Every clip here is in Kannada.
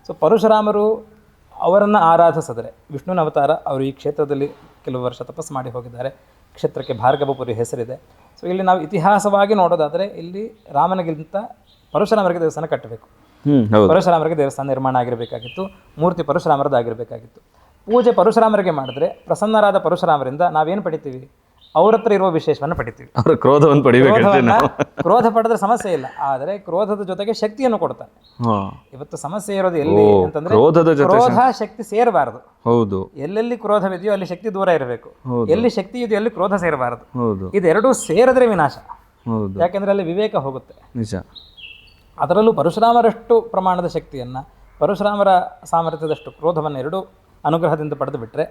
ಸೊ ಪರಶುರಾಮರು ಅವರನ್ನು ಆರಾಧಿಸಿದರೆ ವಿಷ್ಣುವಿನ ಅವತಾರ, ಅವರು ಈ ಕ್ಷೇತ್ರದಲ್ಲಿ ಕೆಲವು ವರ್ಷ ತಪಸ್ಸು ಮಾಡಿ ಹೋಗಿದ್ದಾರೆ. ಕ್ಷೇತ್ರಕ್ಕೆ ಭಾರ್ಗವಪುರಿ ಹೆಸರಿದೆ. ಸೊ ಇಲ್ಲಿ ನಾವು ಇತಿಹಾಸವಾಗಿ ನೋಡೋದಾದರೆ ಇಲ್ಲಿ ರಾಮನಿಗಿಂತ ಪರಶುರಾಮರಿಗೆ ದೇವಸ್ಥಾನ ಕಟ್ಟಬೇಕು. ಪರಶುರಾಮರಿಗೆ ದೇವಸ್ಥಾನ ನಿರ್ಮಾಣ ಆಗಿರಬೇಕಾಗಿತ್ತು. ಮೂರ್ತಿ ಪರಶುರಾಮರದ್ದಾಗಿರಬೇಕಾಗಿತ್ತು. ಪೂಜೆ ಪರಶುರಾಮರಿಗೆ ಮಾಡಿದ್ರೆ ಪ್ರಸನ್ನರಾದ ಪರಶುರಾಮರಿಂದ ನಾವೇನು ಪಡಿತೀವಿ? ಅವ್ರ ಹತ್ರ ಇರುವ ವಿಶೇಷವನ್ನು ಪಡಿತೀವಿ. ಕ್ರೋಧ ಪಡೆದ್ರೆ ಸಮಸ್ಯೆ ಇಲ್ಲ, ಆದರೆ ಕ್ರೋಧದ ಜೊತೆಗೆ ಶಕ್ತಿಯನ್ನು ಕೊಡ್ತಾನೆ. ಇವತ್ತು ಸಮಸ್ಯೆ ಇರೋದು ಎಲ್ಲಿ ಅಂತಂದ್ರೆ ಕ್ರೋಧ ಶಕ್ತಿ ಸೇರಬಾರದು. ಹೌದು, ಎಲ್ಲೆಲ್ಲಿ ಕ್ರೋಧವಿದೆಯೋ ಅಲ್ಲಿ ಶಕ್ತಿ ದೂರ ಇರಬೇಕು, ಎಲ್ಲಿ ಶಕ್ತಿ ಇದೆಯೋ ಅಲ್ಲಿ ಕ್ರೋಧ ಸೇರಬಾರದು. ಇದೆರಡೂ ಸೇರಿದ್ರೆ ವಿನಾಶ. ಯಾಕೆಂದ್ರೆ ಅಲ್ಲಿ ವಿವೇಕ ಹೋಗುತ್ತೆ. ನಿಜ. ಅದರಲ್ಲೂ ಪರಶುರಾಮರಷ್ಟು ಪ್ರಮಾಣದ ಶಕ್ತಿಯನ್ನ, ಪರಶುರಾಮರ ಸಾಮರ್ಥ್ಯದಷ್ಟು ಕ್ರೋಧವನ್ನು ಎರಡೂ ಅನುಗ್ರಹದಿಂದ ಪಡೆದು ಬಿಟ್ರೆ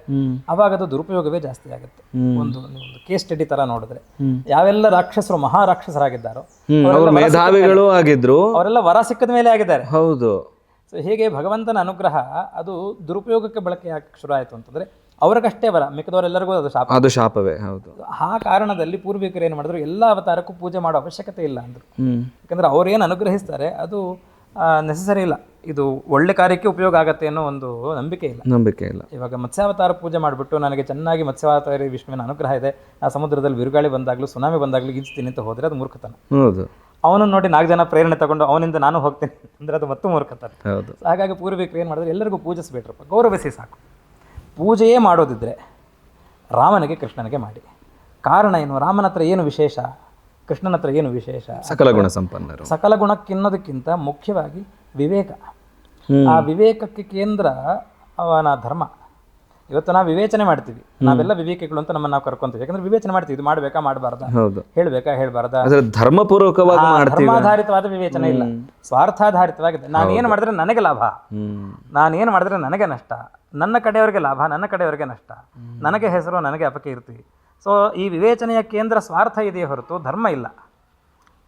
ಅವಾಗ ಅದು ದುರುಪಯೋಗವೇ ಜಾಸ್ತಿ ಆಗುತ್ತೆ. ಒಂದು ಕೇಸ್ ಸ್ಟಡಿ ತರ ನೋಡಿದ್ರೆ ಯಾವೆಲ್ಲ ರಾಕ್ಷಸರು ಮಹಾರಾಕ್ಷಸರಾಗಿದ್ದಾರೋ ಮೇಧಾವಿಗಳು ಆಗಿದ್ರು, ಅವರೆಲ್ಲ ವರ ಸಿಕ್ಕದ ಮೇಲೆ ಆಗಿದ್ದಾರೆ. ಹೌದು. ಸೊ ಹೀಗೆ ಭಗವಂತನ ಅನುಗ್ರಹ ಅದು ದುರುಪಯೋಗಕ್ಕೆ ಬಳಕೆ ಶುರು ಆಯಿತು ಅಂತಂದ್ರೆ ಅವ್ರಿಗಷ್ಟೇ ವರ, ಮಿಕ್ಕದವರೆಲ್ಲರಿಗೂ ಅದು ಶಾಪ. ಅದು ಶಾಪವೇ. ಹೌದು. ಆ ಕಾರಣದಲ್ಲಿ ಪೂರ್ವಿಕರು ಏನು ಮಾಡಿದ್ರು, ಎಲ್ಲ ಅವತಾರಕ್ಕೂ ಪೂಜೆ ಮಾಡೋ ಅವಶ್ಯಕತೆ ಇಲ್ಲ ಅಂದ್ರು. ಯಾಕಂದ್ರೆ ಅವ್ರೇನು ಅನುಗ್ರಹಿಸ್ತಾರೆ ಅದು ನೆಸಸರಿ ಇಲ್ಲ, ಇದು ಒಳ್ಳೆ ಕಾರ್ಯಕ್ಕೆ ಉಪಯೋಗ ಆಗತ್ತೆ ಅನ್ನೋ ಒಂದು ನಂಬಿಕೆ ಇಲ್ಲ. ಇವಾಗ ಮತ್ಸ್ಯಾವತಾರ ಪೂಜೆ ಮಾಡಿಬಿಟ್ಟು ನನಗೆ ಚೆನ್ನಾಗಿ ಮತ್ಸ್ಯಾವತಾರಿ ವಿಷ್ಣುವಿನ ಅನುಗ್ರಹ ಇದೆ, ಆ ಸಮುದ್ರದಲ್ಲಿ ಬಿರುಗಾಳಿ ಬಂದಾಗ್ಲೂ ಸುನಾಮಿ ಬಂದಾಗ್ಲೂ ಈಜ್ತೀನಿ ಅಂತ ಹೋದ್ರೆ ಅದು ಮೂರ್ಖತನ. ಅವನನ್ನು ನೋಡಿ 4 ಜನ ಪ್ರೇರಣೆ ತಗೊಂಡು ಅವನಿಂದ ನಾನು ಹೋಗ್ತೀನಿ ಅಂದ್ರೆ ಅದು ಮತ್ತು ಮೂರ್ಖತನ. ಹಾಗಾಗಿ ಪೂರ್ವಿಕರು ಏನು ಮಾಡಿದ್ರೆ ಎಲ್ಲರಿಗೂ ಪೂಜಿಸ್ಬೇಡ್ರಪ್ಪ, ಗೌರವಿಸಿ ಸಾಕು. ಪೂಜೆಯೇ ಮಾಡೋದಿದ್ರೆ ರಾಮನಿಗೆ ಕೃಷ್ಣನಿಗೆ ಮಾಡಿ. ಕಾರಣ ಏನು? ರಾಮನ ಹತ್ರ ಏನು ವಿಶೇಷ, ಕೃಷ್ಣನ ಹತ್ರ ಏನು ವಿಶೇಷ? ಸಕಲ ಗುಣ ಸಂಪನ್ನರು. ಸಕಲ ಗುಣಕ್ಕಿನ್ನೋದಕ್ಕಿಂತ ಮುಖ್ಯವಾಗಿ ವಿವೇಕ. ಆ ವಿವೇಕಕ್ಕೆ ಕೇಂದ್ರ ಅವನ ಧರ್ಮ. ಇವತ್ತು ನಾವು ವಿವೇಚನೆ ಮಾಡ್ತೀವಿ, ನಾವೆಲ್ಲ ವಿವೇಕಿಗಳು ಅಂತ ನಮ್ಮನ್ನು ನಾವು ಕರ್ಕೊಂತೀವಿ. ಯಾಕಂದ್ರೆ ವಿವೇಚನೆ ಮಾಡ್ತೀವಿ, ಇದು ಮಾಡಬೇಕಾ ಮಾಡಬಾರ್ದಾ, ಹೇಳ್ಬೇಕಾ ಹೇಳ್ಬಾರ್ದಾ, ಧರ್ಮಪೂರ್ವಕವಾಗಿ ಧರ್ಮಾಧಾರಿತವಾದ ವಿವೇಚನೆ ಇಲ್ಲ, ಸ್ವಾರ್ಥಾಧಾರಿತವಾಗಿದೆ. ನಾನೇನು ಮಾಡಿದ್ರೆ ನನಗೆ ಲಾಭ, ನಾನೇನು ಮಾಡಿದ್ರೆ ನನಗೆ ನಷ್ಟ, ನನ್ನ ಕಡೆಯವರಿಗೆ ಲಾಭ, ನನ್ನ ಕಡೆಯವರಿಗೆ ನಷ್ಟ, ನನಗೆ ಹೆಸರು, ನನಗೆ ಅಪಕೀರ್ತಿ. ಸೊ ಈ ವಿವೇಚನೆಯ ಕೇಂದ್ರ ಸ್ವಾರ್ಥ ಇದೆಯೇ ಹೊರತು ಧರ್ಮ ಇಲ್ಲ.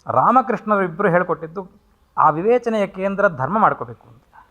ರಾಮಕೃಷ್ಣರು ಇಬ್ಬರು ಹೇಳ್ಕೊಟ್ಟಿದ್ದು ಆ ವಿವೇಚನೆಯ ಕೇಂದ್ರ ಧರ್ಮ ಮಾಡ್ಕೋಬೇಕು ಅಂತ.